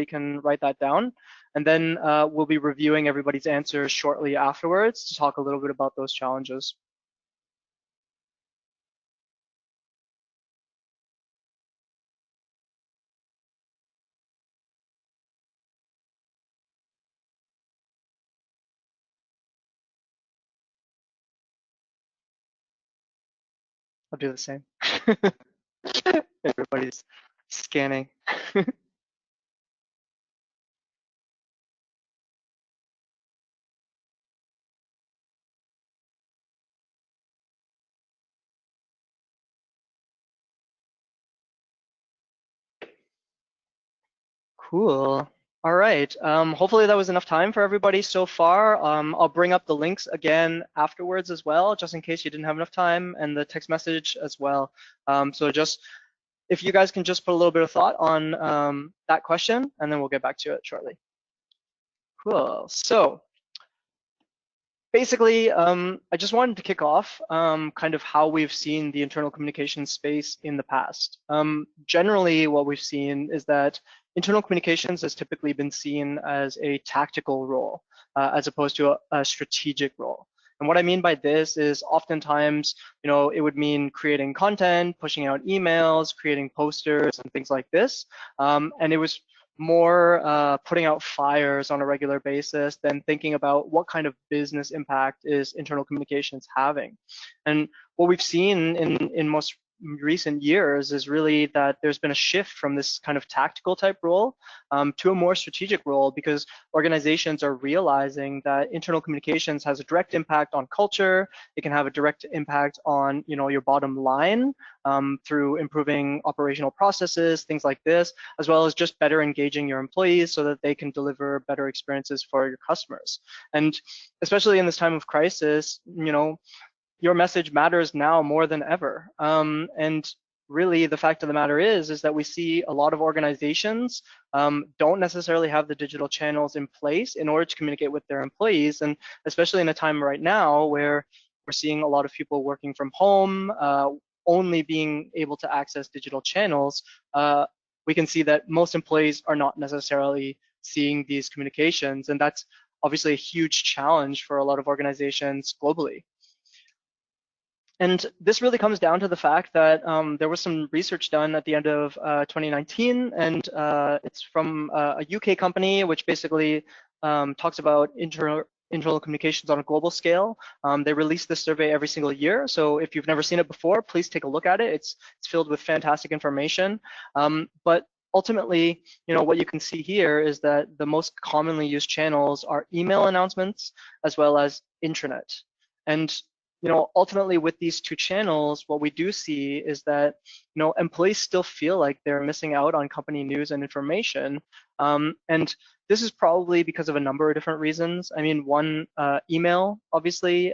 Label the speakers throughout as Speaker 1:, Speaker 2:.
Speaker 1: everybody can write that down. And then we'll be reviewing everybody's answers shortly afterwards to talk a little bit about those challenges. I'll do the same. Everybody's scanning. Cool. All right. Hopefully that was enough time for everybody so far. I'll bring up the links again afterwards as well, just in case you didn't have enough time, and the text message as well. So just, if you guys can just put a little bit of thought on that question, and then we'll get back to it shortly. Cool. So basically, I just wanted to kick off kind of how we've seen the internal communication space in the past. Generally, what we've seen is that internal communications has typically been seen as a tactical role as opposed to a strategic role. And what I mean by this is oftentimes, it would mean creating content, pushing out emails, creating posters and things like this. And it was more putting out fires on a regular basis than thinking about what kind of business impact is internal communications having. And what we've seen in most recent years is really that there's been a shift from this kind of tactical type role to a more strategic role, because organizations are realizing that internal communications has a direct impact on culture. It can have a direct impact on your bottom line through improving operational processes, things like this, as well as just better engaging your employees so that they can deliver better experiences for your customers. And especially in this time of crisis, your message matters now more than ever. And really, the fact of the matter is that we see a lot of organizations don't necessarily have the digital channels in place in order to communicate with their employees. And especially in a time right now where we're seeing a lot of people working from home, only being able to access digital channels, we can see that most employees are not necessarily seeing these communications. And that's obviously a huge challenge for a lot of organizations globally. And this really comes down to the fact that there was some research done at the end of 2019, and it's from a UK company, which basically talks about internal communications on a global scale. They release this survey every single year, so if you've never seen it before, please take a look at it. It's filled with fantastic information. But ultimately, what you can see here is that the most commonly used channels are email announcements as well as intranet. And ultimately with these two channels, what we do see is that, employees still feel like they're missing out on company news and information. And this is probably because of a number of different reasons. I mean, one, email, obviously.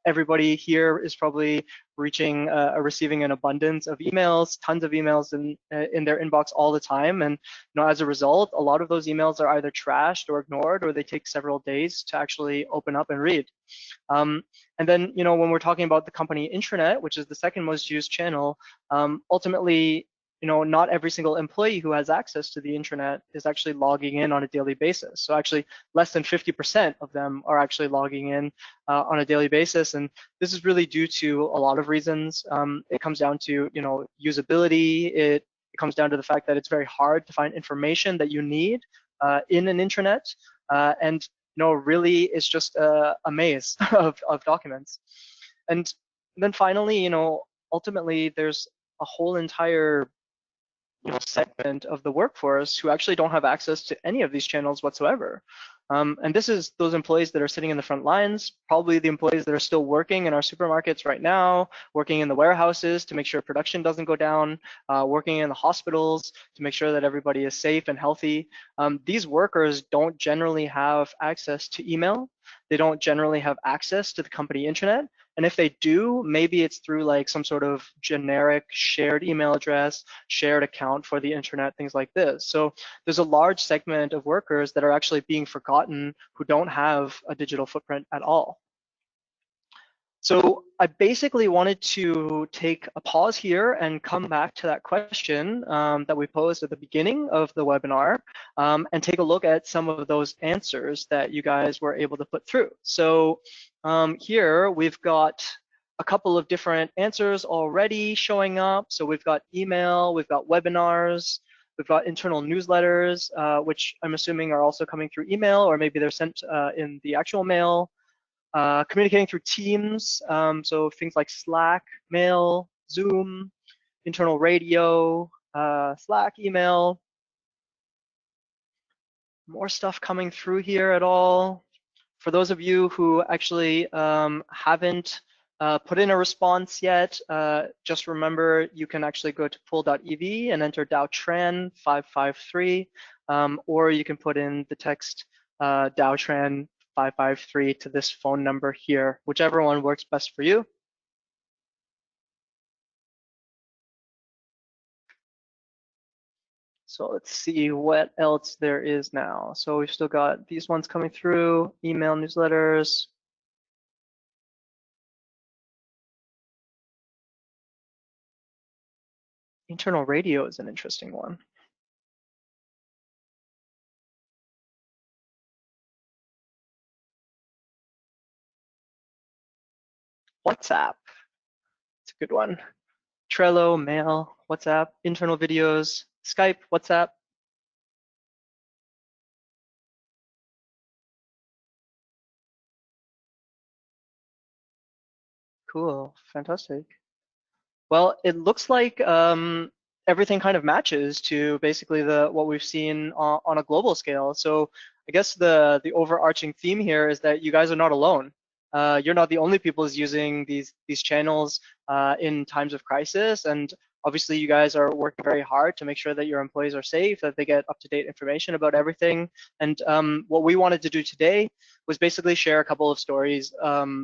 Speaker 1: Everybody here is probably receiving an abundance of emails, tons of emails in their inbox all the time. And as a result, a lot of those emails are either trashed or ignored, or they take several days to actually open up and read. And then, when we're talking about the company intranet, which is the second most used channel, ultimately, not every single employee who has access to the intranet is actually logging in on a daily basis. So actually, less than 50% of them are actually logging in on a daily basis. And this is really due to a lot of reasons. It comes down to, usability. It comes down to the fact that it's very hard to find information that you need in an intranet. And really, it's just a maze of documents. And then finally, ultimately, there's a whole entire segment of the workforce who actually don't have access to any of these channels whatsoever. And this is those employees that are sitting in the front lines, probably the employees that are still working in our supermarkets right now, working in the warehouses to make sure production doesn't go down, working in the hospitals to make sure that everybody is safe and healthy. These workers don't generally have access to email. They don't generally have access to the company intranet. And if they do, maybe it's through like some sort of generic shared email address, shared account for the intranet, things like this. So there's a large segment of workers that are actually being forgotten who don't have a digital footprint at all. So I basically wanted to take a pause here and come back to that question that we posed at the beginning of the webinar and take a look at some of those answers that you guys were able to put through. So here we've got a couple of different answers already showing up. So we've got email, we've got webinars, we've got internal newsletters, which I'm assuming are also coming through email, or maybe they're sent in the actual mail. Communicating through Teams, so things like Slack, Mail, Zoom, internal radio, Slack, email. More stuff coming through here at all. For those of you who actually haven't put in a response yet, just remember you can actually go to pool.ev and enter DAOTran 553, or you can put in the text DAOTran 553 to this phone number here, whichever one works best for you. So let's see what else there is now. So we've still got these ones coming through, email, newsletters. Internal radio is an interesting one. WhatsApp, it's a good one. Trello, Mail, WhatsApp, internal videos, Skype, WhatsApp. Cool, fantastic. Well, it looks like everything kind of matches to basically what we've seen on a global scale. So I guess the overarching theme here is that you guys are not alone. You're not the only people using these channels in times of crisis, and obviously you guys are working very hard to make sure that your employees are safe, that they get up-to-date information about everything. And what we wanted to do today was basically share a couple of stories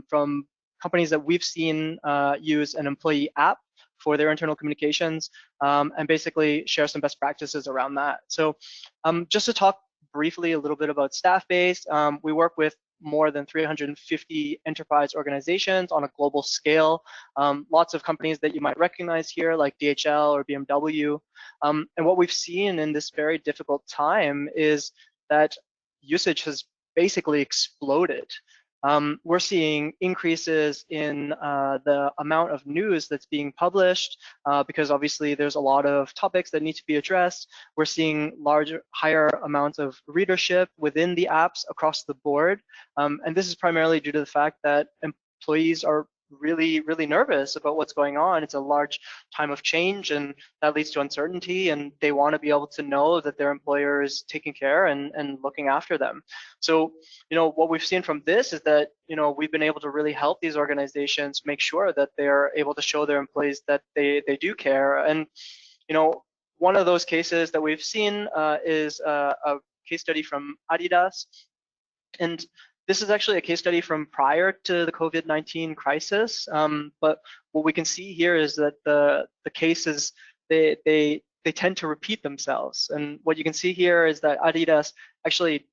Speaker 1: from companies that we've seen use an employee app for their internal communications, and basically share some best practices around that. So just to talk briefly a little bit about Staffbase, we work with more than 350 enterprise organizations on a global scale. Lots of companies that you might recognize here, like DHL or BMW. And what we've seen in this very difficult time is that usage has basically exploded. We're seeing increases in the amount of news that's being published because obviously there's a lot of topics that need to be addressed. We're seeing higher amounts of readership within the apps across the board. And this is primarily due to the fact that employees are really, really nervous about what's going on. It's a large time of change, and that leads to uncertainty, and they want to be able to know that their employer is taking care and looking after them. So, what we've seen from this is that, we've been able to really help these organizations make sure that they're able to show their employees that they do care. And, one of those cases that we've seen is a case study from Adidas. And this is actually a case study from prior to the COVID-19 crisis, but what we can see here is that the cases, they tend to repeat themselves. And what you can see here is that Adidas actually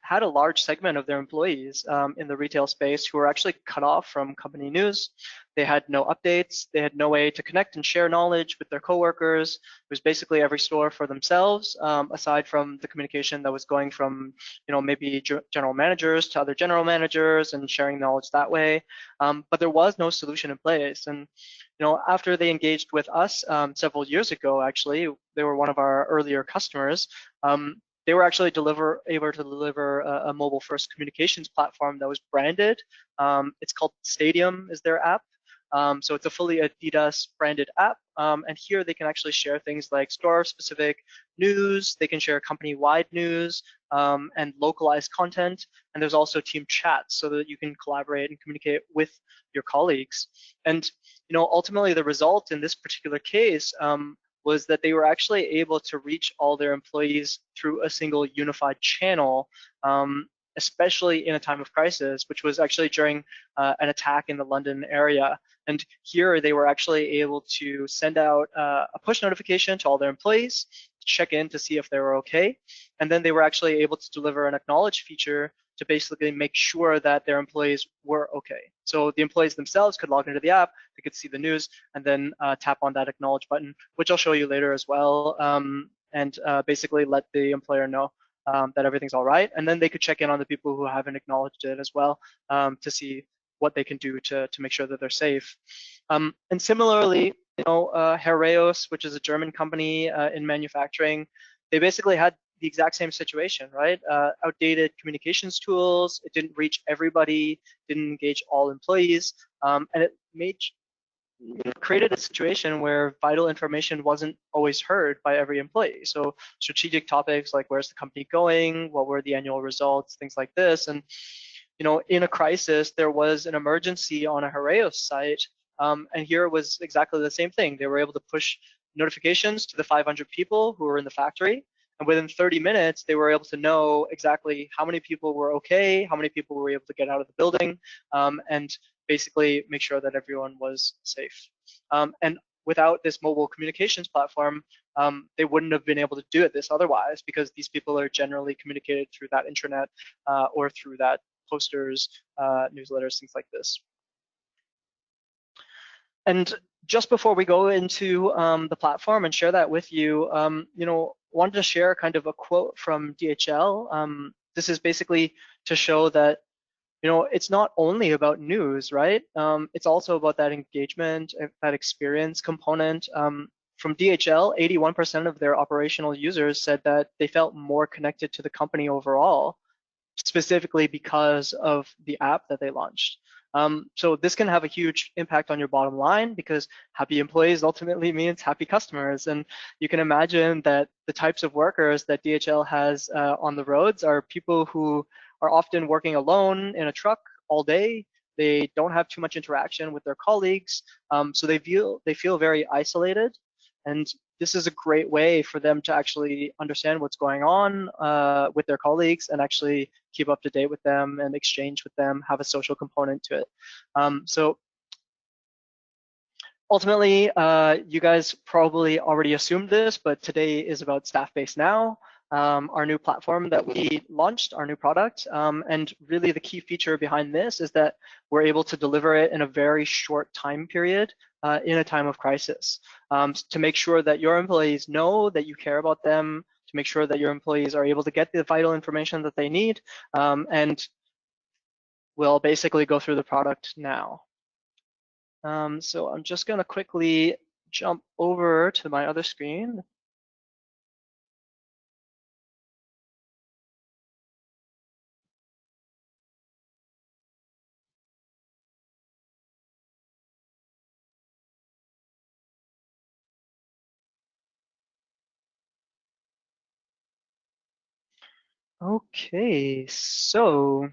Speaker 1: had a large segment of their employees in the retail space who were actually cut off from company news. They had no updates. They had no way to connect and share knowledge with their coworkers. It was basically every store for themselves, aside from the communication that was going from, maybe general managers to other general managers and sharing knowledge that way. But there was no solution in place. And, after they engaged with us several years ago, actually, they were one of our earlier customers. They were actually able to deliver a mobile-first communications platform that was branded. It's called Stadium, is their app. So it's a fully Adidas branded app. And here they can actually share things like store-specific news. They can share company-wide news and localized content. And there's also team chats so that you can collaborate and communicate with your colleagues. And ultimately, the result in this particular case was that they were actually able to reach all their employees through a single unified channel, especially in a time of crisis, which was actually during an attack in the London area. And here they were actually able to send out a push notification to all their employees, check in to see if they were okay. And then they were actually able to deliver an acknowledge feature to basically make sure that their employees were okay. So the employees themselves could log into the app, they could see the news, and then tap on that acknowledge button, which I'll show you later as well, and basically let the employer know that everything's all right. And then they could check in on the people who haven't acknowledged it as well to see what they can do to make sure that they're safe. And similarly, Heraeus, which is a German company in manufacturing, they basically had the exact same situation, right? Outdated communications tools, it didn't reach everybody, didn't engage all employees, and it created a situation where vital information wasn't always heard by every employee. So strategic topics like where's the company going, what were the annual results, things like this. And in a crisis, there was an emergency on a Heraeus site, and here was exactly the same thing. They were able to push notifications to the 500 people who were in the factory, and within 30 minutes, they were able to know exactly how many people were okay, how many people were able to get out of the building, and basically make sure that everyone was safe. And without this mobile communications platform, they wouldn't have been able to do this otherwise, because these people are generally communicated through that intranet or through that posters, newsletters, things like this. And just before we go into the platform and share that with you, wanted to share kind of a quote from DHL. This is basically to show that it's not only about news, right? It's also about that engagement, that experience component. From DHL, 81% of their operational users said that they felt more connected to the company overall, specifically because of the app that they launched. So this can have a huge impact on your bottom line, because happy employees ultimately means happy customers. And you can imagine that the types of workers that DHL has on the roads are people who are often working alone in a truck all day. They don't have too much interaction with their colleagues, so they feel very isolated. And this is a great way for them to actually understand what's going on with their colleagues and actually keep up to date with them and exchange with them, have a social component to it. So ultimately, you guys probably already assumed this, but today is about Staffbase Now, our new platform that we launched, our new product. And really the key feature behind this is that we're able to deliver it in a very short time period in a time of crisis, to make sure that your employees know that you care about them, to make sure that your employees are able to get the vital information that they need. And we'll basically go through the product now. So I'm just going to quickly jump over to my other screen. Okay, so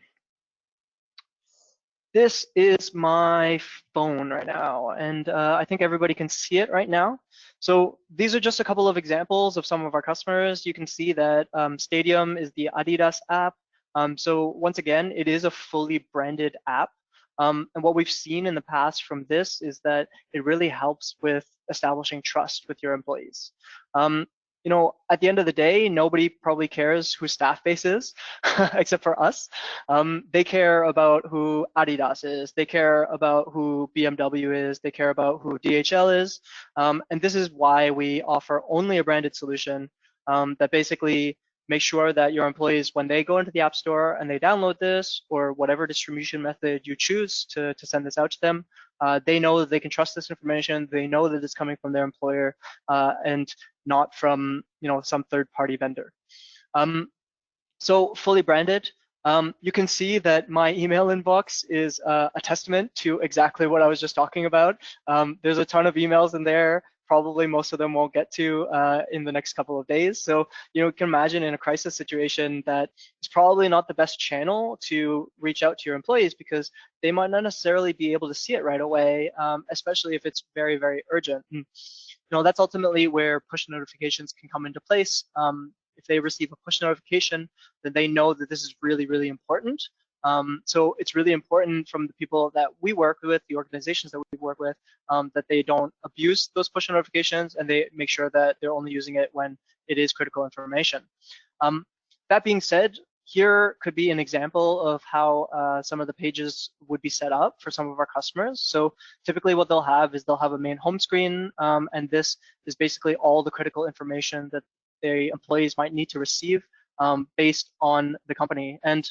Speaker 1: this is my phone right now, and I think everybody can see it right now. So these are just a couple of examples of some of our customers. You can see that Stadium is the Adidas app. So once again, it is a fully branded app. And what we've seen in the past from this is that it really helps with establishing trust with your employees. At the end of the day, nobody probably cares who Staffbase is, except for us. They care about who Adidas is. They care about who BMW is. They care about who DHL is. And this is why we offer only a branded solution that basically makes sure that your employees, when they go into the App Store and they download this, or whatever distribution method you choose to send this out to them, they know that they can trust this information. They know that it's coming from their employer and not from some third-party vendor. So fully branded. You can see that my email inbox is a testament to exactly what I was just talking about. There's a ton of emails in there. Probably most of them won't get to in the next couple of days. So you can imagine in a crisis situation that it's probably not the best channel to reach out to your employees, because they might not necessarily be able to see it right away, especially if it's very, very urgent. And, that's ultimately where push notifications can come into place. If they receive a push notification, then they know that this is really, really important. So it's really important from the people that we work with, the organizations that we work with, that they don't abuse those push notifications, and they make sure that they're only using it when it is critical information. That being said, here could be an example of how some of the pages would be set up for some of our customers. So typically what they'll have is they'll have a main home screen, and this is basically all the critical information that the employees might need to receive based on the company. And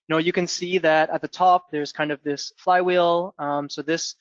Speaker 1: you can see that at the top, there's kind of this flywheel. So this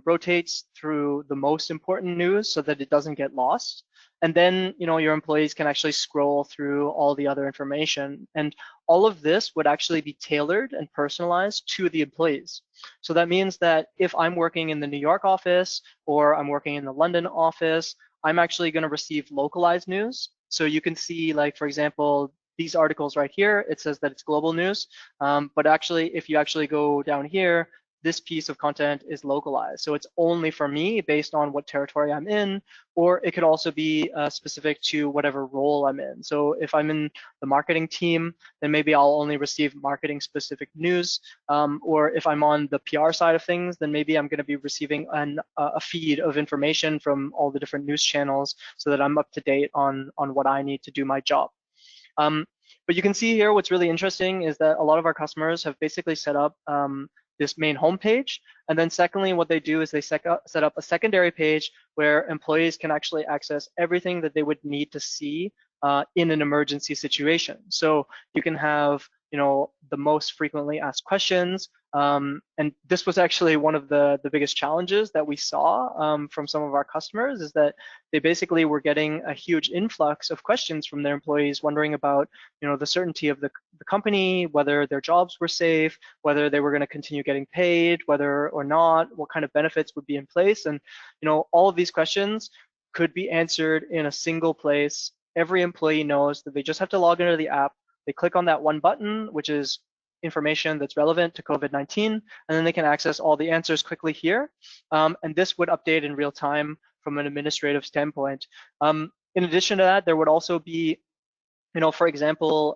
Speaker 1: rotates through the most important news so that it doesn't get lost. And then, your employees can actually scroll through all the other information. And all of this would actually be tailored and personalized to the employees. So that means that if I'm working in the New York office or I'm working in the London office, I'm actually going to receive localized news. So you can see, like, for example, these articles right here, it says that it's global news. But actually, if you actually go down here, this piece of content is localized. So it's only for me based on what territory I'm in, or it could also be specific to whatever role I'm in. So if I'm in the marketing team, then maybe I'll only receive marketing specific news. Or if I'm on the PR side of things, then maybe I'm gonna be receiving a feed of information from all the different news channels so that I'm up to date on what I need to do my job. But you can see here what's really interesting is that a lot of our customers have basically set up this main homepage. And then secondly, what they do is they set up a secondary page where employees can actually access everything that they would need to see in an emergency situation. So you can have, the most frequently asked questions. And this was actually one of the biggest challenges that we saw from some of our customers, is that they basically were getting a huge influx of questions from their employees wondering about, the certainty of the company, whether their jobs were safe, whether they were going to continue getting paid, whether or not, what kind of benefits would be in place. And, all of these questions could be answered in a single place. Every employee knows that they just have to log into the app. They click on that one button, which is information that's relevant to COVID-19, and then they can access all the answers quickly here. And this would update in real time from an administrative standpoint. In addition to that, there would also be, for example,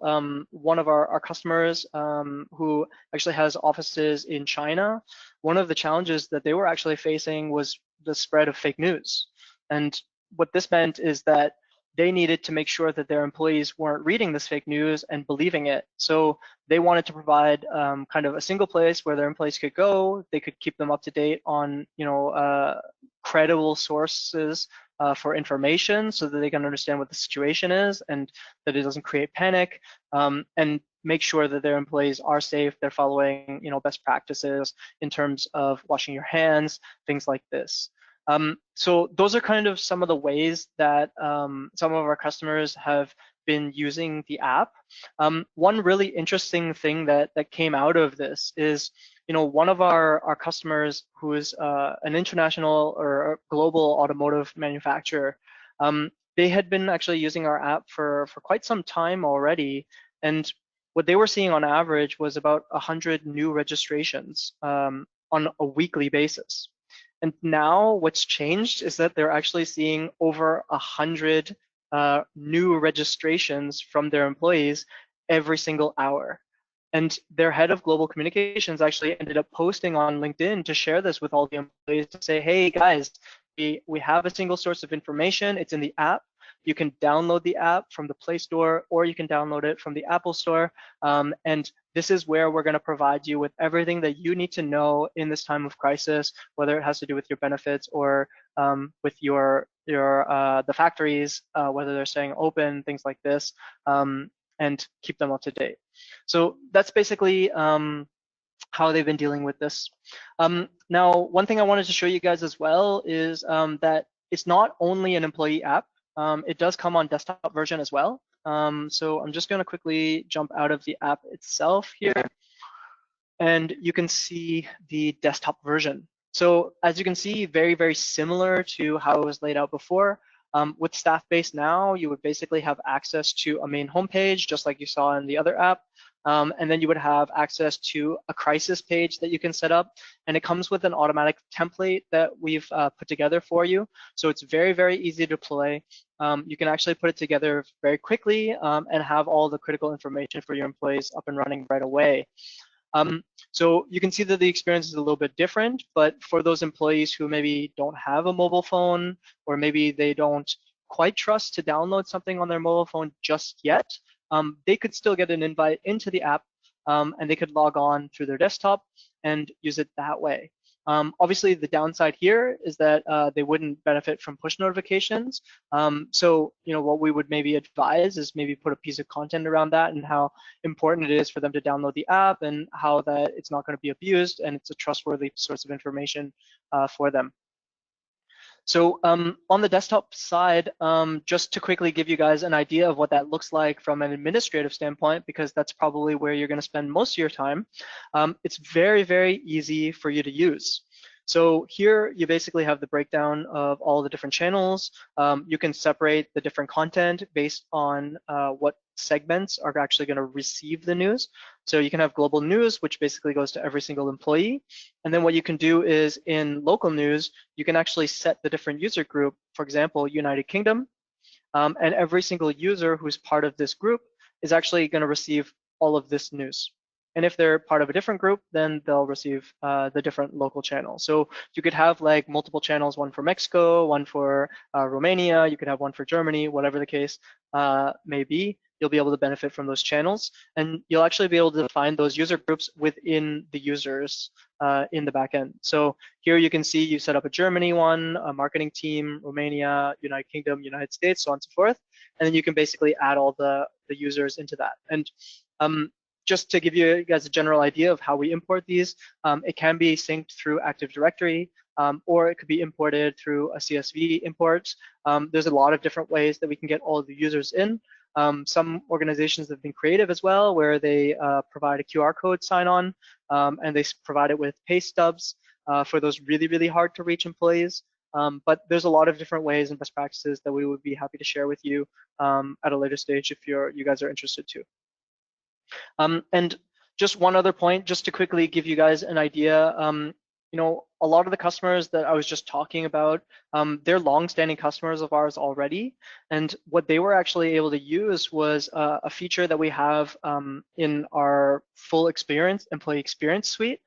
Speaker 1: one of our customers who actually has offices in China, one of the challenges that they were actually facing was the spread of fake news. And what this meant is that they needed to make sure that their employees weren't reading this fake news and believing it. So they wanted to provide kind of a single place where their employees could go. They could keep them up to date on, credible sources for information so that they can understand what the situation is and that it doesn't create panic, and make sure that their employees are safe, they're following, best practices in terms of washing your hands, things like this. So those are kind of some of the ways that some of our customers have been using the app. One really interesting thing that came out of this is, one of our customers who is an international or global automotive manufacturer, they had been actually using our app for quite some time already. And what they were seeing on average was about 100 new registrations on a weekly basis. And now what's changed is that they're actually seeing over 100 new registrations from their employees every single hour. And their head of global communications actually ended up posting on LinkedIn to share this with all the employees to say, hey guys, we have a single source of information. It's in the app. You can download the app from the Play Store, or you can download it from the Apple Store. And this is where we're going to provide you with everything that you need to know in this time of crisis, whether it has to do with your benefits or with the factories, whether they're staying open, things like this, and keep them up to date. So that's basically how they've been dealing with this. Now, one thing I wanted to show you guys as well is that it's not only an employee app. It does come on desktop version as well. So I'm just going to quickly jump out of the app itself here, and you can see the desktop version. So as you can see, very, very similar to how it was laid out before. With Staffbase Now, you would basically have access to a main homepage, just like you saw in the other app. And then you would have access to a crisis page that you can set up. And it comes with an automatic template that we've put together for you. So it's very, very easy to deploy. You can actually put it together very quickly and have all the critical information for your employees up and running right away. So you can see that the experience is a little bit different, but for those employees who maybe don't have a mobile phone, or maybe they don't quite trust to download something on their mobile phone just yet, they could still get an invite into the app, and they could log on through their desktop and use it that way. Obviously, the downside here is that they wouldn't benefit from push notifications. So, what we would maybe advise is maybe put a piece of content around that and how important it is for them to download the app and how that it's not going to be abused and it's a trustworthy source of information for them. So on the desktop side, just to quickly give you guys an idea of what that looks like from an administrative standpoint, because that's probably where you're going to spend most of your time, it's very, very easy for you to use. So here you basically have the breakdown of all the different channels. You can separate the different content based on what segments are actually going to receive the news. So you can have global news, which basically goes to every single employee. And then what you can do is in local news, you can actually set the different user group, for example, United Kingdom. And every single user who's part of this group is actually going to receive all of this news. And if they're part of a different group, then they'll receive the different local channels. So you could have like multiple channels, one for Mexico, one for Romania, you could have one for Germany, whatever the case may be. You'll be able to benefit from those channels, and you'll actually be able to define those user groups within the users in the backend. So here you can see you set up a Germany one, a marketing team, Romania, United Kingdom, United States, so on and so forth. And then you can basically add all the users into that. And just to give you guys a general idea of how we import these, it can be synced through Active Directory, or it could be imported through a CSV import. There's a lot of different ways that we can get all of the users in. Some organizations have been creative as well, where they provide a QR code sign-on, and they provide it with pay stubs for those really, really hard to reach employees. But there's a lot of different ways and best practices that we would be happy to share with you at a later stage if you guys are interested too. And just one other point, just to quickly give you guys an idea, a lot of the customers that I was just talking about, they're long-standing customers of ours already. And what they were actually able to use was a feature that we have in our full employee experience suite,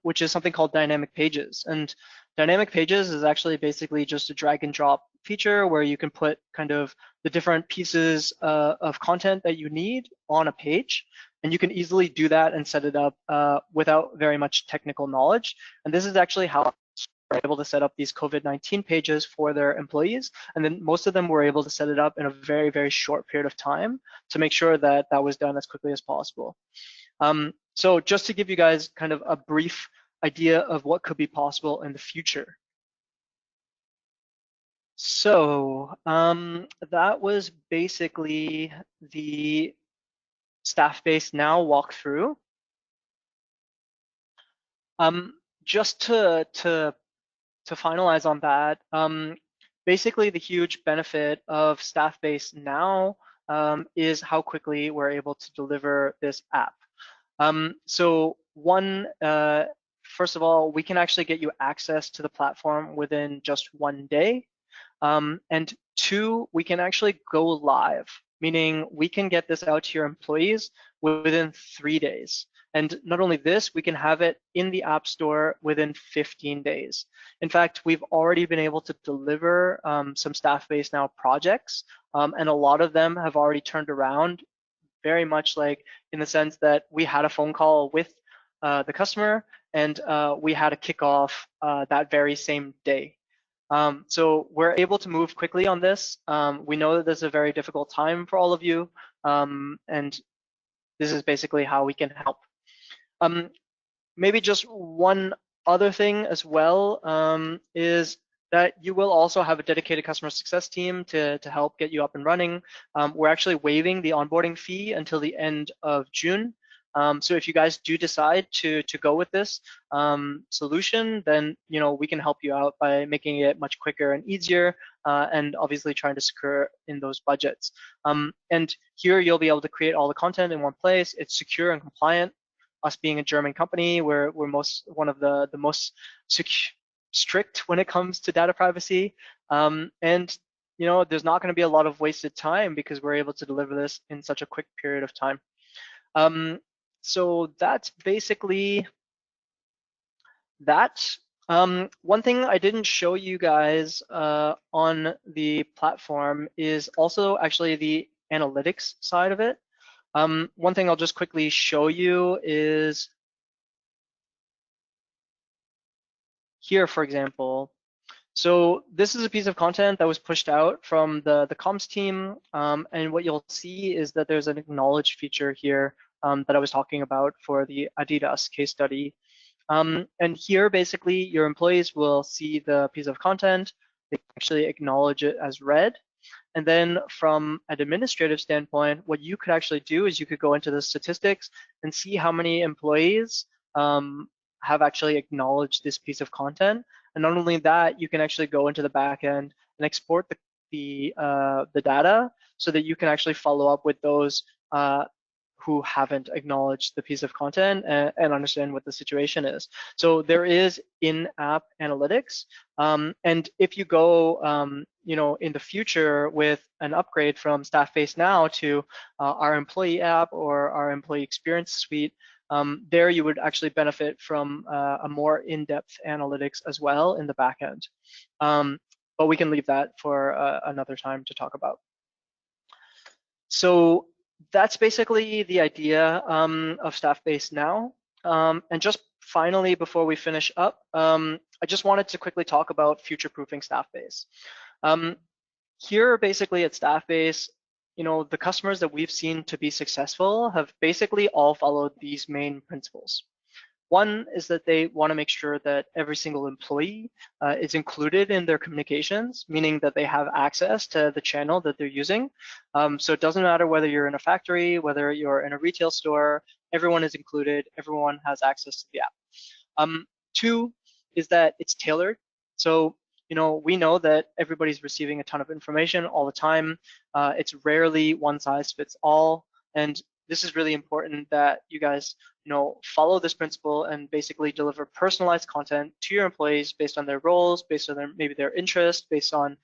Speaker 1: which is something called Dynamic Pages. And Dynamic Pages is actually basically just a drag and drop feature where you can put kind of the different pieces of content that you need on a page. And you can easily do that and set it up without very much technical knowledge. And this is actually how we're able to set up these COVID-19 pages for their employees. And then most of them were able to set it up in a very, very short period of time to make sure that that was done as quickly as possible. So just to give you guys kind of a brief idea of what could be possible in the future. So that was basically the Staffbase Now walkthrough. Just to finalize on that, basically the huge benefit of Staffbase Now is how quickly we're able to deliver this app. So one, first of all, we can actually get you access to the platform within just 1 day. And two, we can actually go live, meaning we can get this out to your employees within 3 days. And not only this, we can have it in the App Store within 15 days. In fact, we've already been able to deliver some Staffbase Now projects, and a lot of them have already turned around, very much like in the sense that we had a phone call with the customer and we had a kickoff that very same day. So we're able to move quickly on this. We know that this is a very difficult time for all of you, and this is basically how we can help. Maybe just one other thing as well is that you will also have a dedicated customer success team to help get you up and running. We're actually waiving the onboarding fee until the end of June. So if you guys do decide to go with this solution, then we can help you out by making it much quicker and easier, and obviously trying to secure in those budgets. And here you'll be able to create all the content in one place. It's secure and compliant. Us being a German company, we're one of the most strict when it comes to data privacy. And there's not going to be a lot of wasted time because we're able to deliver this in such a quick period of time. So that's basically that. One thing I didn't show you guys on the platform is also actually the analytics side of it. One thing I'll just quickly show you is here, for example. So this is a piece of content that was pushed out from the comms team. And what you'll see is that there's an acknowledge feature here that I was talking about for the Adidas case study. And here, basically, your employees will see the piece of content. They actually acknowledge it as read. And then from an administrative standpoint, what you could actually do is you could go into the statistics and see how many employees have actually acknowledged this piece of content. And not only that, you can actually go into the backend and export the data so that you can actually follow up with those who haven't acknowledged the piece of content and understand what the situation is. So there is in-app analytics, and if you go, in the future with an upgrade from Staffbase Now to our employee app or our employee experience suite, there you would actually benefit from a more in-depth analytics as well in the backend. But we can leave that for another time to talk about. So that's basically the idea of Staffbase Now. And just finally, before we finish up, I just wanted to quickly talk about future-proofing Staffbase. Here, basically at Staffbase, the customers that we've seen to be successful have basically all followed these main principles. One is that they want to make sure that every single employee is included in their communications, meaning that they have access to the channel that they're using. So it doesn't matter whether you're in a factory, whether you're in a retail store, everyone is included, everyone has access to the app. Two is that it's tailored. So we know that everybody's receiving a ton of information all the time. It's rarely one size fits all. And this is really important that you guys follow this principle and basically deliver personalized content to your employees based on their roles, based on maybe their interest, based on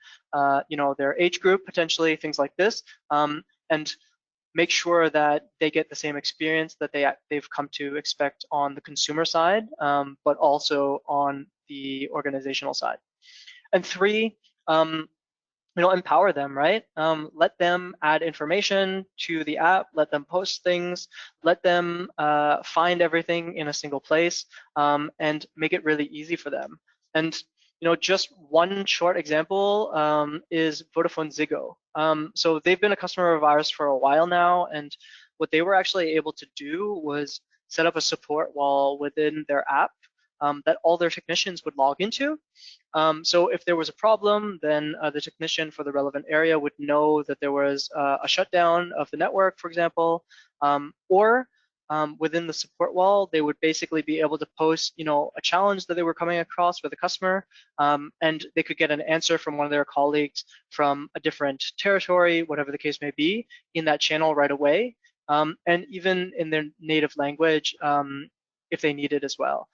Speaker 1: their age group, potentially, things like this, and make sure that they get the same experience that they've come to expect on the consumer side, but also on the organizational side. And three, empower them, right? Let them add information to the app, let them post things, let them find everything in a single place, and make it really easy for them. And just one short example is Vodafone Ziggo. So they've been a customer of ours for a while now, and what they were actually able to do was set up a support wall within their app that all their technicians would log into. So if there was a problem, then the technician for the relevant area would know that there was a shutdown of the network, for example, or within the support wall, they would basically be able to post, a challenge that they were coming across with a customer, and they could get an answer from one of their colleagues from a different territory, whatever the case may be, in that channel right away, and even in their native language if they need it as well.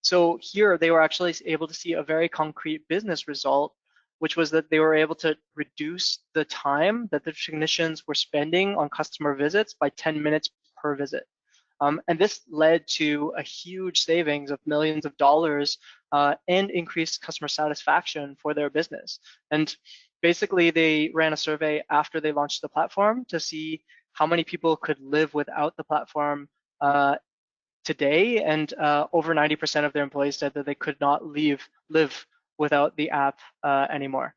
Speaker 1: So here they were actually able to see a very concrete business result, which was that they were able to reduce the time that the technicians were spending on customer visits by 10 minutes per visit. And this led to a huge savings of millions of dollars and increased customer satisfaction for their business. And basically they ran a survey after they launched the platform to see how many people could live without the platform today, and over 90% of their employees said that they could not live without the app anymore.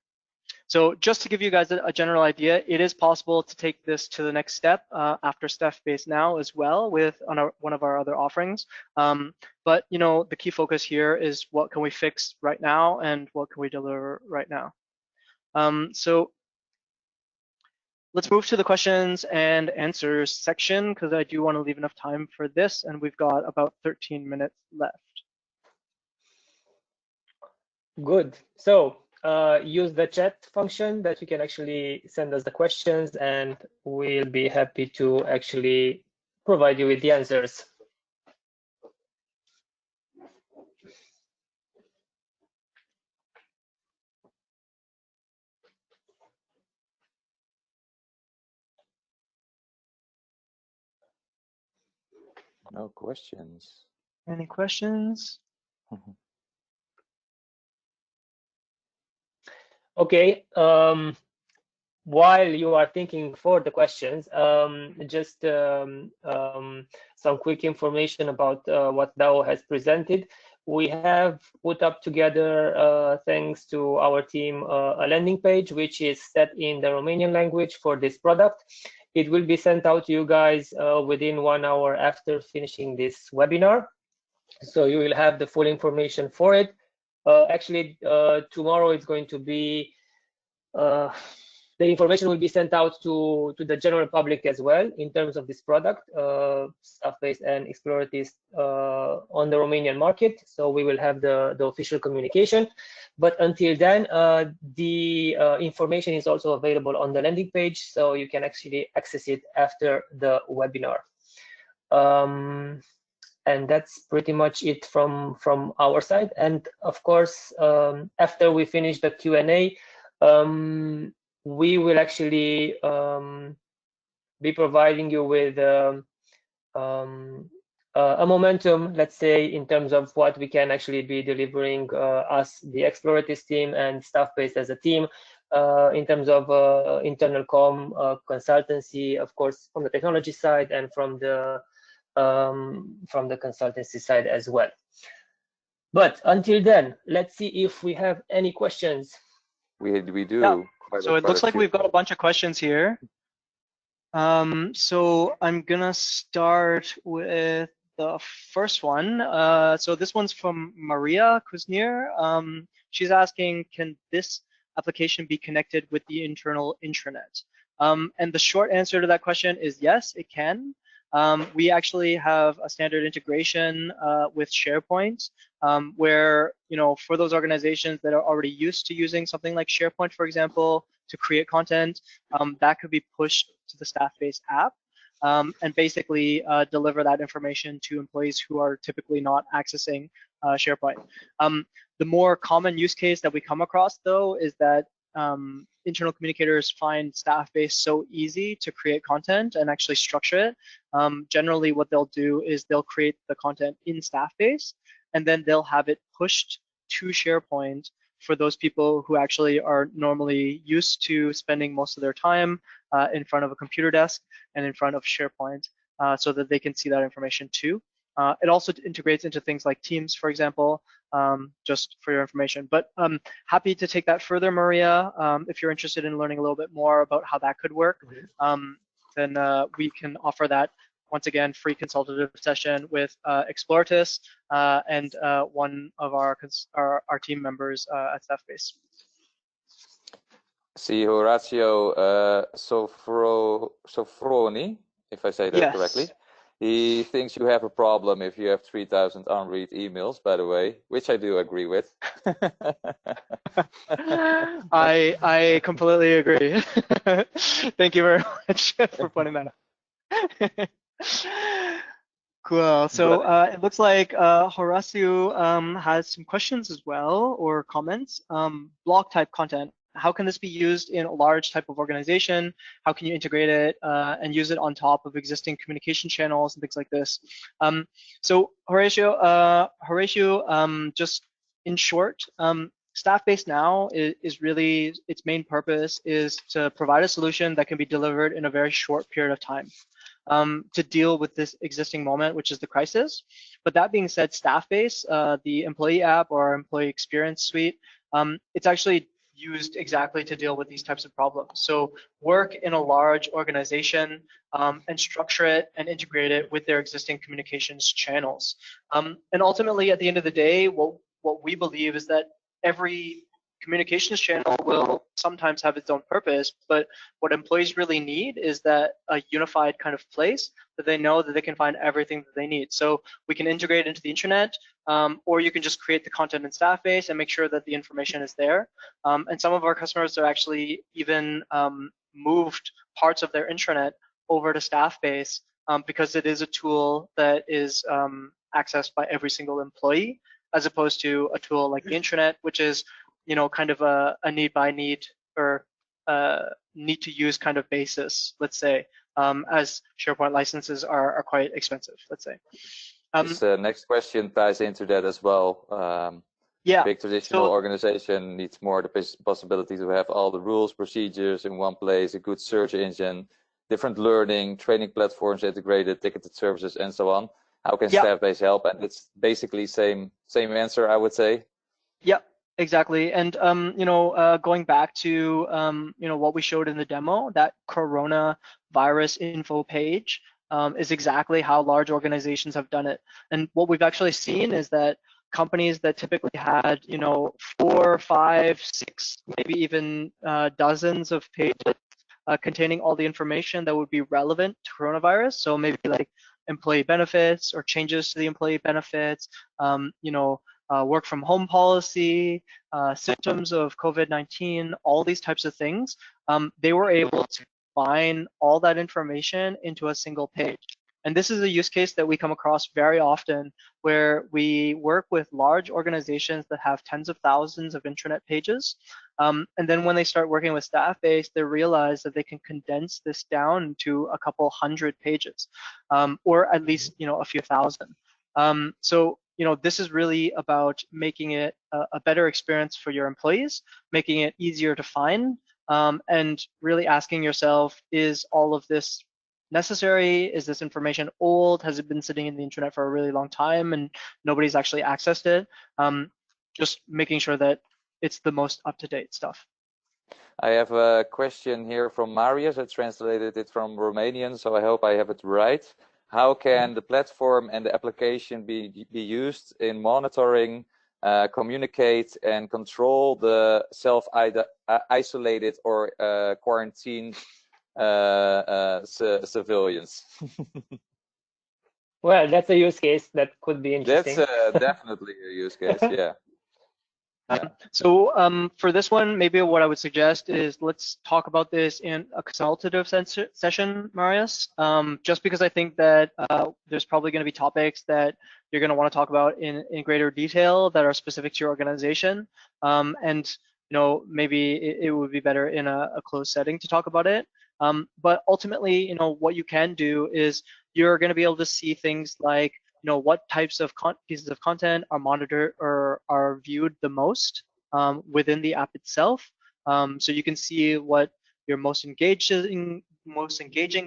Speaker 1: So just to give you guys a general idea, it is possible to take this to the next step after Staffbase Now as well with one of our other offerings. But the key focus here is what can we fix right now and what can we deliver right now. So let's move to the questions and answers section, because I do want to leave enough time for this, and we've got about 13 minutes left.
Speaker 2: Good. So use the chat function that you can actually send us the questions, and we'll be happy to actually provide you with the answers.
Speaker 3: No questions.
Speaker 1: Any questions?
Speaker 2: Okay. while you are thinking for the questions, just some quick information about what DAO has presented. We have put up together, thanks to our team, a landing page which is set in the Romanian language for this product. It will be sent out to you guys within 1 hour after finishing this webinar. So you will have the full information for it. Actually, tomorrow it's going to be the information will be sent out to the general public as well in terms of this product, Staffbase and Exploratist on the Romanian market. So we will have the official communication. But until then, the information is also available on the landing page, so you can actually access it after the webinar. And that's pretty much it from our side. And of course, after we finish the Q&A, we will actually be providing you with a momentum, let's say, in terms of what we can actually be delivering, us, the Exploratist team and Staffbase as a team, in terms of internal consultancy, of course, from the technology side and from the consultancy side as well. But until then, let's see if we have any questions.
Speaker 3: We do.
Speaker 1: Yeah. So it looks like we've got a bunch of questions here. So I'm gonna start with the first one. So this one's from Maria Kuznier. She's asking, can this application be connected with the internal intranet? And the short answer to that question is yes, it can. We actually have a standard integration with SharePoint, where, you know, for those organizations that are already used to using something like SharePoint, for example, to create content, that could be pushed to the Staffbase app, and basically deliver that information to employees who are typically not accessing SharePoint. The more common use case that we come across, though, is that internal communicators find Staffbase so easy to create content and actually structure it. Generally, what they'll do is they'll create the content in Staffbase, and then they'll have it pushed to SharePoint for those people who actually are normally used to spending most of their time in front of a computer desk and in front of SharePoint, so that they can see that information too. It also integrates into things like Teams, for example, just for your information. But happy to take that further, Maria. If you're interested in learning a little bit more about how that could work, then we can offer that, once again, free consultative session with Exploratist and one of our team members at Staffbase.
Speaker 3: See, Horacio Sofroni, if I say that correctly. He thinks you have a problem if you have 3,000 unread emails, by the way, which I do agree with.
Speaker 1: I completely agree. Thank you very much for pointing that out. Cool. So it looks like Horacio has some questions as well, or comments. Block type content. How can this be used in a large type of organization? How can you integrate it and use it on top of existing communication channels and things like this? So Horacio, just in short, Staffbase Now is really, its main purpose is to provide a solution that can be delivered in a very short period of time to deal with this existing moment, which is the crisis. But that being said, Staffbase, the employee app or employee experience suite, it's actually used exactly to deal with these types of problems. So work in a large organization and structure it and integrate it with their existing communications channels. And ultimately, at the end of the day, what we believe is that every communications channel will sometimes have its own purpose, but what employees really need is that a unified kind of place that they know that they can find everything that they need. So we can integrate into the intranet, or you can just create the content in Staffbase and make sure that the information is there. And some of our customers are actually even moved parts of their intranet over to Staffbase because it is a tool that is accessed by every single employee, as opposed to a tool like the intranet, which is, you know, kind of a need by need or need to use kind of basis, let's say, as SharePoint licenses are quite expensive, let's say.
Speaker 3: This next question ties into that as well.
Speaker 1: Yeah.
Speaker 3: Big traditional organization needs more the possibility to have all the rules, procedures in one place, a good search engine, different learning, training platforms integrated, ticketed services, and so on. How can Staffbase help? And it's basically same answer, I would say.
Speaker 1: Yeah, exactly. And going back to what we showed in the demo, that coronavirus info page is exactly how large organizations have done it. And what we've actually seen is that companies that typically had 4, 5, 6, maybe even dozens of pages containing all the information that would be relevant to coronavirus. So maybe like employee benefits or changes to the employee benefits, work from home policy, symptoms of COVID-19, all these types of things. They were able to combine all that information into a single page. And this is a use case that we come across very often, where we work with large organizations that have tens of thousands of intranet pages. And then when they start working with Staffbase, they realize that they can condense this down to a couple hundred pages, or at least a few thousand. So this is really about making it a better experience for your employees, making it easier to find, and really asking yourself, is all of this necessary? Is this information old? Has it been sitting in the internet for a really long time and nobody's actually accessed it? Just making sure that it's the most up-to-date stuff.
Speaker 3: I have a question here from Marius. I translated it from Romanian, so I hope I have it right. How can the platform and the application be used in monitoring, communicate, and control the self-isolated or quarantined civilians?
Speaker 2: Well, that's a use case that could be interesting.
Speaker 3: That's definitely a use case, yeah.
Speaker 1: So for this one, maybe what I would suggest is let's talk about this in a consultative session, Marius, just because I think that there's probably going to be topics that you're going to want to talk about in greater detail that are specific to your organization. And maybe it would be better in a closed setting to talk about it. But ultimately, what you can do is you're going to be able to see things like what types of pieces of content are monitored or are viewed the most within the app itself. So you can see what your most engaging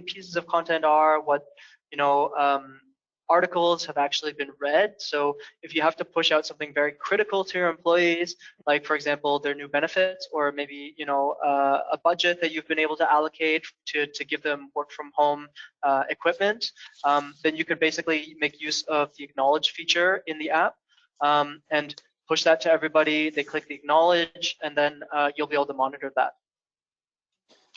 Speaker 1: pieces of content are, what articles have actually been read. So if you have to push out something very critical to your employees, like for example their new benefits, or maybe a budget that you've been able to allocate to give them work from home equipment, then you could basically make use of the acknowledge feature in the app and push that to everybody. They click the acknowledge, and then you'll be able to monitor that.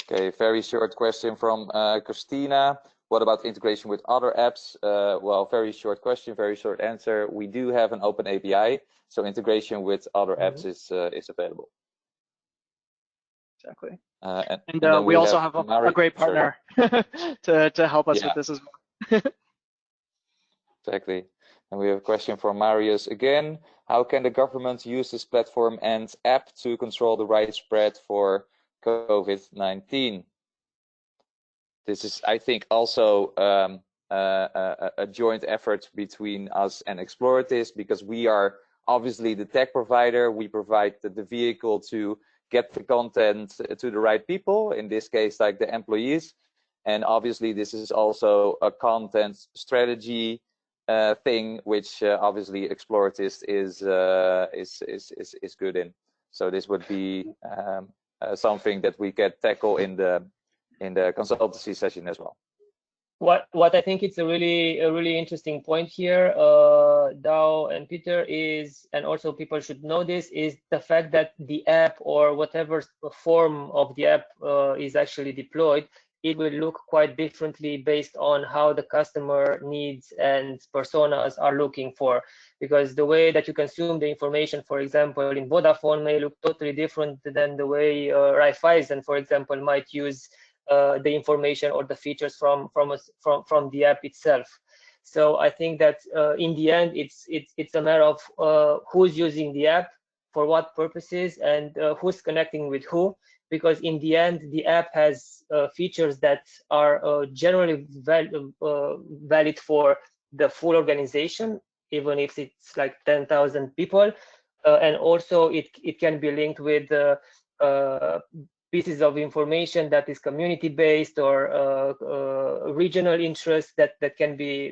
Speaker 3: Okay, very short question from Christina. What about integration with other apps? Well, very short question, very short answer. We do have an open API, so integration with other apps is available.
Speaker 1: Exactly.
Speaker 3: And
Speaker 1: we also have a great partner to help us with this as well.
Speaker 3: Exactly. And we have a question from Marius again. How can the government use this platform and app to control the widespread for COVID-19? This is, I think, also a joint effort between us and Exploratist, because we are obviously the tech provider. We provide the vehicle to get the content to the right people, in this case, like the employees. And obviously, this is also a content strategy thing, which obviously Exploratist is good in. So this would be something that we can tackle in the consultancy session as well.
Speaker 2: What I think it's a really interesting point here, Dao and Peter, is, and also people should know this, is the fact that the app, or whatever form of the app is actually deployed, it will look quite differently based on how the customer needs and personas are looking for. Because the way that you consume the information, for example, in Vodafone may look totally different than the way Raiffeisen, for example, might use the information or the features from the app itself. So I think that in the end, it's a matter of who's using the app, for what purposes, and who's connecting with who. Because in the end, the app has features that are generally valid for the full organization, even if it's like 10,000 people. and also it can be linked with pieces of information that is community based or regional interest that can be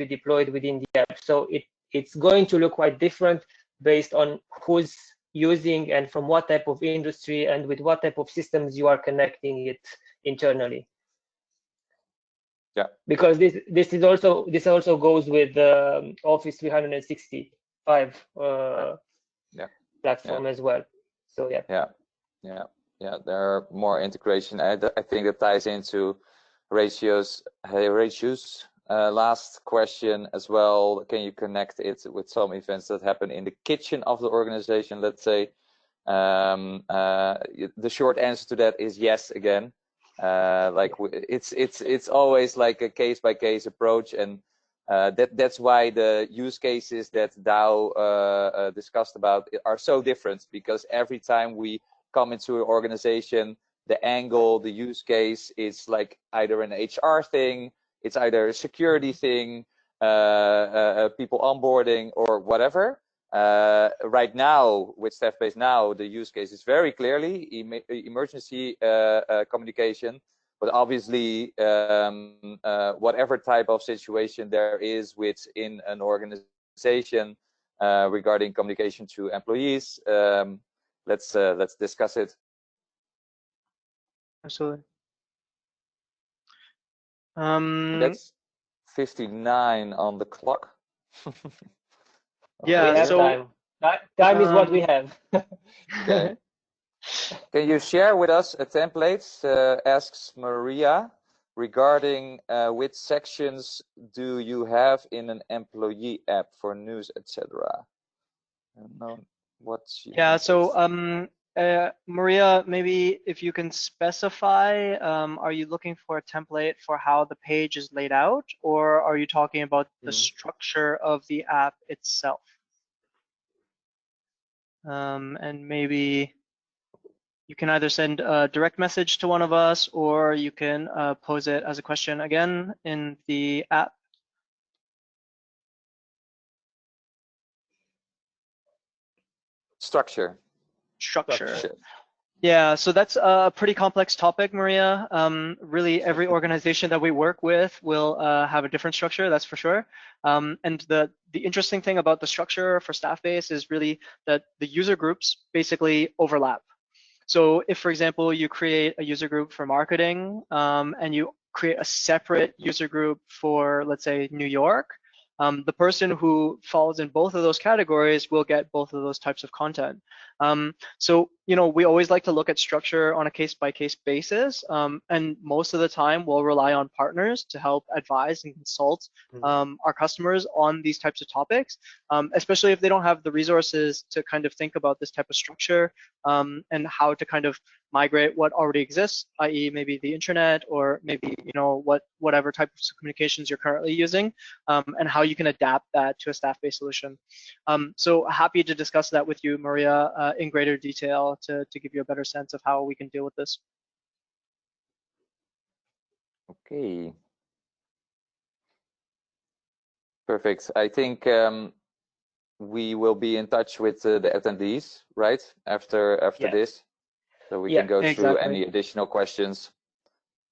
Speaker 2: deployed within the app. So it's going to look quite different based on who's using and from what type of industry and with what type of systems you are connecting it internally.
Speaker 3: Yeah,
Speaker 2: because this also goes with Office 365 platform as well. So
Speaker 3: yeah, there are more integration. I think that ties into ratios. Hey, ratios. Last question as well. Can you connect it with some events that happen in the kitchen of the organization, let's say? The short answer to that is yes again. Like it's always like a case-by-case approach, and that's why the use cases that DAO discussed about are so different, because every time we come into an organization, the angle, the use case is like either an HR thing, it's either a security thing, people onboarding or whatever. Right now with Staffbase Now, the use case is very clearly emergency communication, but obviously whatever type of situation there is within an organization regarding communication to employees, let's discuss it.
Speaker 1: Absolutely.
Speaker 3: That's 59 on the clock.
Speaker 1: Yeah,
Speaker 2: we have
Speaker 1: so
Speaker 2: time is what we have.
Speaker 3: Okay. Can you share with us a template, asks Maria, regarding which sections do you have in an employee app for news, etc.?
Speaker 1: Yeah, so Maria, maybe if you can specify, are you looking for a template for how the page is laid out, or are you talking about the structure of the app itself? And maybe you can either send a direct message to one of us, or you can pose it as a question again in the app.
Speaker 3: Structure.
Speaker 1: Yeah, so that's a pretty complex topic, Maria. Really, every organization that we work with will have a different structure, that's for sure. And the interesting thing about the structure for Staffbase is really that the user groups basically overlap. So if, for example, you create a user group for marketing and you create a separate user group for, let's say, New York, the person who falls in both of those categories will get both of those types of content. So, you know, we always like to look at structure on a case-by-case basis, and most of the time we'll rely on partners to help advise and consult our customers on these types of topics, especially if they don't have the resources to kind of think about this type of structure and how to kind of migrate what already exists, i.e. maybe the intranet or maybe, you know, whatever type of communications you're currently using, and how you can adapt that to a Staffbase solution. So happy to discuss that with you, Maria, in greater detail to give you a better sense of how we can deal with this.
Speaker 3: Okay. Perfect. I think we will be in touch with the attendees, right? After this, so we can go through any additional questions.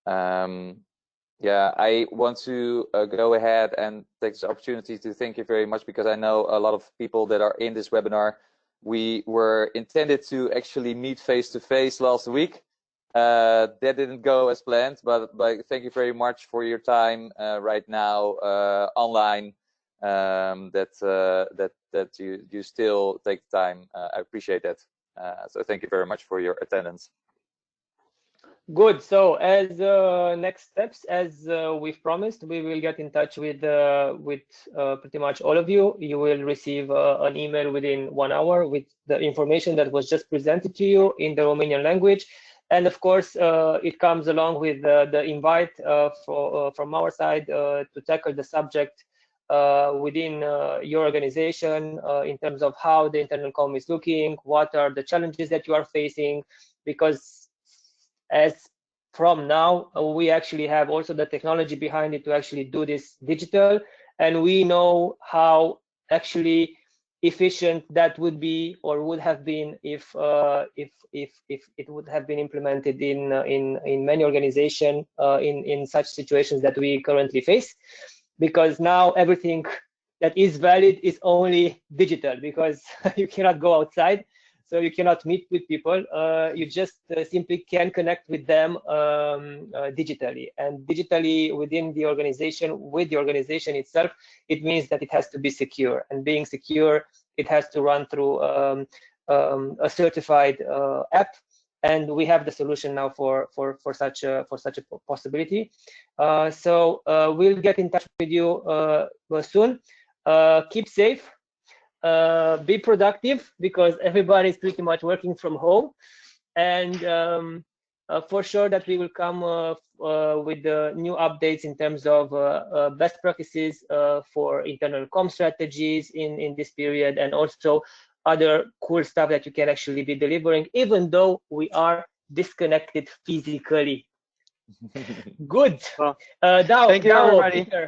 Speaker 3: Yeah, I want to go ahead and take this opportunity to thank you very much, because I know a lot of people that are in this webinar. We were intended to actually meet face-to-face last week. That didn't go as planned, but thank you very much for your time right now online. That you still take the time. I appreciate that. So thank you very much for your attendance.
Speaker 2: Good. So as next steps, as we've promised, we will get in touch with pretty much all of you. You will receive an email within 1 hour with the information that was just presented to you in the Romanian language. And of course, it comes along with the invite from our side to tackle the subject within your organization in terms of how the internal comm is looking, what are the challenges that you are facing, because as from now, we actually have also the technology behind it to actually do this digital, and we know how actually efficient that would be or would have been if it would have been implemented in many organizations in such situations that we currently face, because now everything that is valid is only digital, because you cannot go outside, so you cannot meet with people. You just simply can connect with them digitally, and digitally within the organization, with the organization itself. It means that it has to be secure, and being secure, it has to run through a certified app, and we have the solution now for such a possibility. So we'll get in touch with you soon. Keep safe. Be productive, because everybody is pretty much working from home, and for sure that we will come with the new updates in terms of best practices for internal comm strategies in this period, and also other cool stuff that you can actually be delivering, even though we are disconnected physically. Good.
Speaker 1: Well,
Speaker 2: Dao,
Speaker 1: thank you, everybody.
Speaker 2: Peter,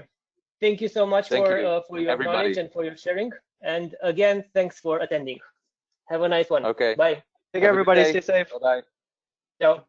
Speaker 2: thank you so much for your knowledge and for your sharing. And again, thanks for attending. Have a nice one.
Speaker 3: Okay.
Speaker 2: Bye.
Speaker 1: Take care, everybody. Stay safe.
Speaker 3: Bye-bye.
Speaker 2: Ciao.